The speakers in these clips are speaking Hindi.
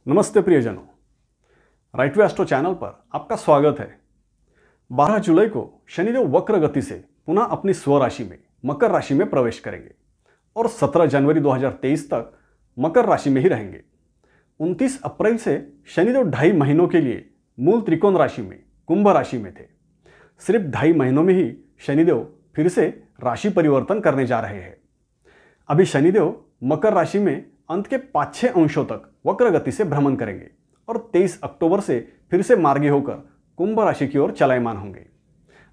नमस्ते प्रियजनों, राइट वे एस्ट्रो चैनल पर आपका स्वागत है। 12 जुलाई को शनिदेव वक्र गति से पुनः अपनी स्वराशि में मकर राशि में प्रवेश करेंगे और 17 जनवरी 2023 तक मकर राशि में ही रहेंगे। 29 अप्रैल से शनिदेव 2.5 महीनों के लिए मूल त्रिकोण राशि में कुंभ राशि में थे। सिर्फ 2.5 महीनों में ही शनिदेव फिर से राशि परिवर्तन करने जा रहे हैं। अभी शनिदेव मकर राशि में अंत के 5-6 अंशों तक वक्र गति से भ्रमण करेंगे और 23 अक्टूबर से फिर से मार्गी होकर कुंभ राशि की ओर चलायमान होंगे।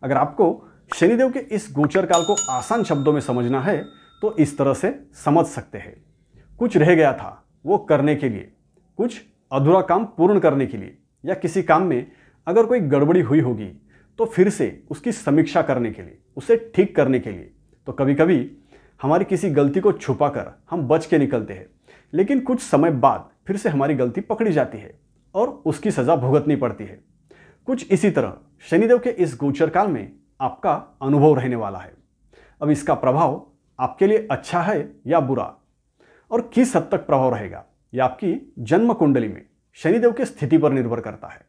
अगर आपको शनिदेव के इस गोचर काल को आसान शब्दों में समझना है तो इस तरह से समझ सकते हैं। कुछ रह गया था वो करने के लिए, कुछ अधूरा काम पूर्ण करने के लिए, या किसी काम में अगर कोई गड़बड़ी हुई होगी तो फिर से उसकी समीक्षा करने के लिए, उसे ठीक करने के लिए। तो कभी कभी हमारी किसी गलती को छुपाकर हम बच के निकलते हैं, लेकिन कुछ समय बाद फिर से हमारी गलती पकड़ी जाती है और उसकी सजा भुगतनी पड़ती है। कुछ इसी तरह शनिदेव के इस गोचर काल में आपका अनुभव रहने वाला है। अब इसका प्रभाव आपके लिए अच्छा है या बुरा, और किस हद तक प्रभाव रहेगा, यह आपकी जन्म कुंडली में शनिदेव की स्थिति पर निर्भर करता है।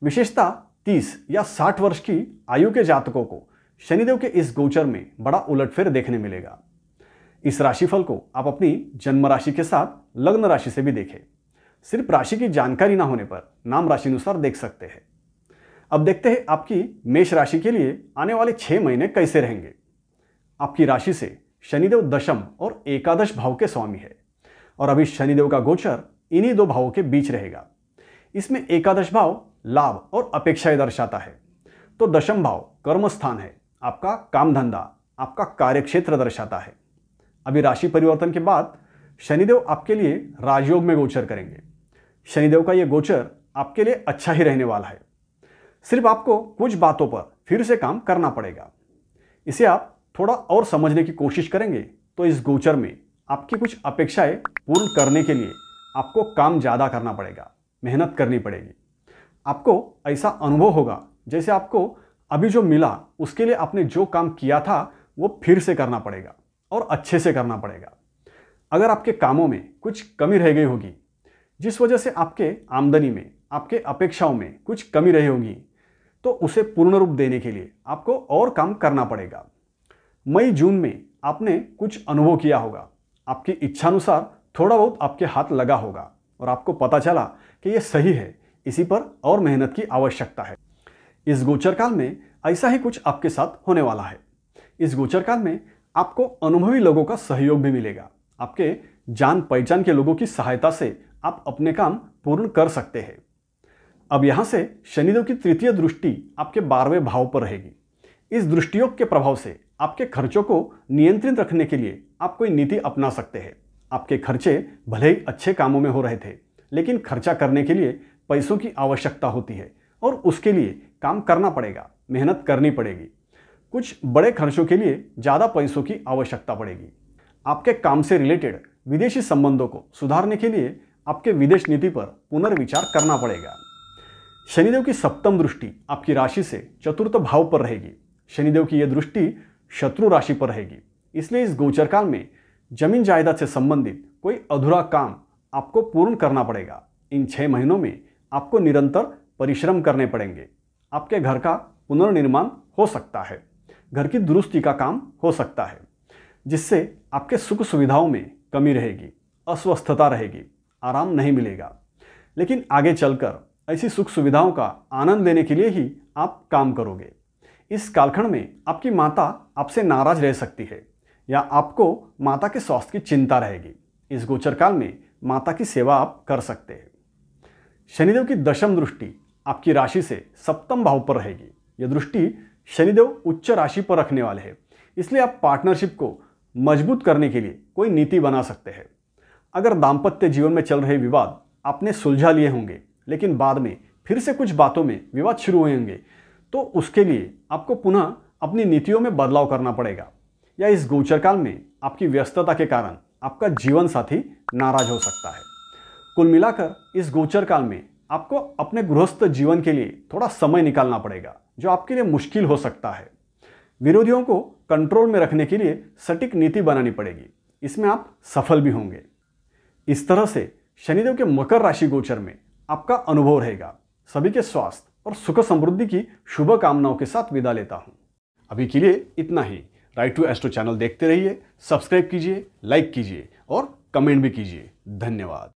विशेषतः 30 या 60 वर्ष की आयु के जातकों को शनिदेव के इस गोचर में बड़ा उलटफेर देखने मिलेगा। इस राशिफल को आप अपनी जन्म राशि के साथ लग्न राशि से भी देखें। सिर्फ राशि की जानकारी ना होने पर नाम राशि अनुसार देख सकते हैं। अब देखते हैं आपकी मेष राशि के लिए आने वाले 6 महीने कैसे रहेंगे। आपकी राशि से शनिदेव दशम और एकादश भाव के स्वामी है और अभी शनिदेव का गोचर इन्हीं 2 भावों के बीच रहेगा। इसमें एकादश भाव लाभ और अपेक्षाएं दर्शाता है, तो दशम भाव कर्म स्थान है, आपका काम धंधा, आपका कार्यक्षेत्र दर्शाता है। अभी राशि परिवर्तन के बाद शनिदेव आपके लिए राजयोग में गोचर करेंगे। शनिदेव का यह गोचर आपके लिए अच्छा ही रहने वाला है। सिर्फ आपको कुछ बातों पर फिर से काम करना पड़ेगा। इसे आप थोड़ा और समझने की कोशिश करेंगे तो इस गोचर में आपकी कुछ अपेक्षाएं पूर्ण करने के लिए आपको काम ज़्यादा करना पड़ेगा, मेहनत करनी पड़ेगी। आपको ऐसा अनुभव होगा जैसे आपको अभी जो मिला उसके लिए आपने जो काम किया था वो फिर से करना पड़ेगा और अच्छे से करना पड़ेगा। अगर आपके कामों में कुछ कमी रह गई होगी, जिस वजह से आपके आमदनी में, आपके अपेक्षाओं में कुछ कमी रही होगी, तो उसे पूर्ण रूप देने के लिए आपको और काम करना पड़ेगा। मई जून में आपने कुछ अनुभव किया होगा, आपकी इच्छानुसार थोड़ा बहुत आपके हाथ लगा होगा और आपको पता चला कि यह सही है, इसी पर और मेहनत की आवश्यकता है। इस गोचर काल में ऐसा ही कुछ आपके साथ होने वाला है। इस गोचर काल में आपको अनुभवी लोगों का सहयोग भी मिलेगा। आपके जान पहचान के लोगों की सहायता से आप अपने काम पूर्ण कर सकते हैं। अब यहां से शनिदेव की तृतीय दृष्टि आपके 12वें भाव पर रहेगी। इस दृष्टियोग के प्रभाव से आपके खर्चों को नियंत्रित रखने के लिए आप कोई नीति अपना सकते हैं। आपके खर्चे भले ही अच्छे कामों में हो रहे थे, लेकिन खर्चा करने के लिए पैसों की आवश्यकता होती है और उसके लिए काम करना पड़ेगा, मेहनत करनी पड़ेगी। कुछ बड़े खर्चों के लिए ज़्यादा पैसों की आवश्यकता पड़ेगी। आपके काम से रिलेटेड विदेशी संबंधों को सुधारने के लिए आपके विदेश नीति पर पुनर्विचार करना पड़ेगा। शनिदेव की सप्तम दृष्टि आपकी राशि से चतुर्थ भाव पर रहेगी। शनिदेव की यह दृष्टि शत्रु राशि पर रहेगी, इसलिए इस गोचर काल में जमीन जायदाद से संबंधित कोई अधूरा काम आपको पूर्ण करना पड़ेगा। इन 6 महीनों में आपको निरंतर परिश्रम करने पड़ेंगे। आपके घर का पुनर्निर्माण हो सकता है, घर की दुरुस्ती का काम हो सकता है, जिससे आपके सुख सुविधाओं में कमी रहेगी, अस्वस्थता रहेगी, आराम नहीं मिलेगा। लेकिन आगे चलकर ऐसी सुख सुविधाओं का आनंद लेने के लिए ही आप काम करोगे। इस कालखंड में आपकी माता आपसे नाराज रह सकती है या आपको माता के स्वास्थ्य की चिंता रहेगी। इस गोचर काल में माता की सेवा आप कर सकते हैं। शनिदेव की दशम दृष्टि आपकी राशि से सप्तम भाव पर रहेगी। यह दृष्टि शनिदेव उच्च राशि पर रखने वाले हैं, इसलिए आप पार्टनरशिप को मजबूत करने के लिए कोई नीति बना सकते हैं। अगर दाम्पत्य जीवन में चल रहे विवाद आपने सुलझा लिए होंगे, लेकिन बाद में फिर से कुछ बातों में विवाद शुरू हुए होंगे, तो उसके लिए आपको पुनः अपनी नीतियों में बदलाव करना पड़ेगा। या इस गोचर काल में आपकी व्यस्तता के कारण आपका जीवन साथी नाराज हो सकता है। कुल मिलाकर इस गोचर काल में आपको अपने गृहस्थ जीवन के लिए थोड़ा समय निकालना पड़ेगा, जो आपके लिए मुश्किल हो सकता है। विरोधियों को कंट्रोल में रखने के लिए सटीक नीति बनानी पड़ेगी। इसमें आप सफल भी होंगे। इस तरह से शनिदेव के मकर राशि गोचर में आपका अनुभव रहेगा। सभी के स्वास्थ्य और सुख समृद्धि की शुभ कामनाओं के साथ विदा लेता हूं। अभी के लिए इतना ही। राइट टू एस्ट्रो चैनल देखते रहिए, सब्सक्राइब कीजिए, लाइक कीजिए और कमेंट भी कीजिए। धन्यवाद।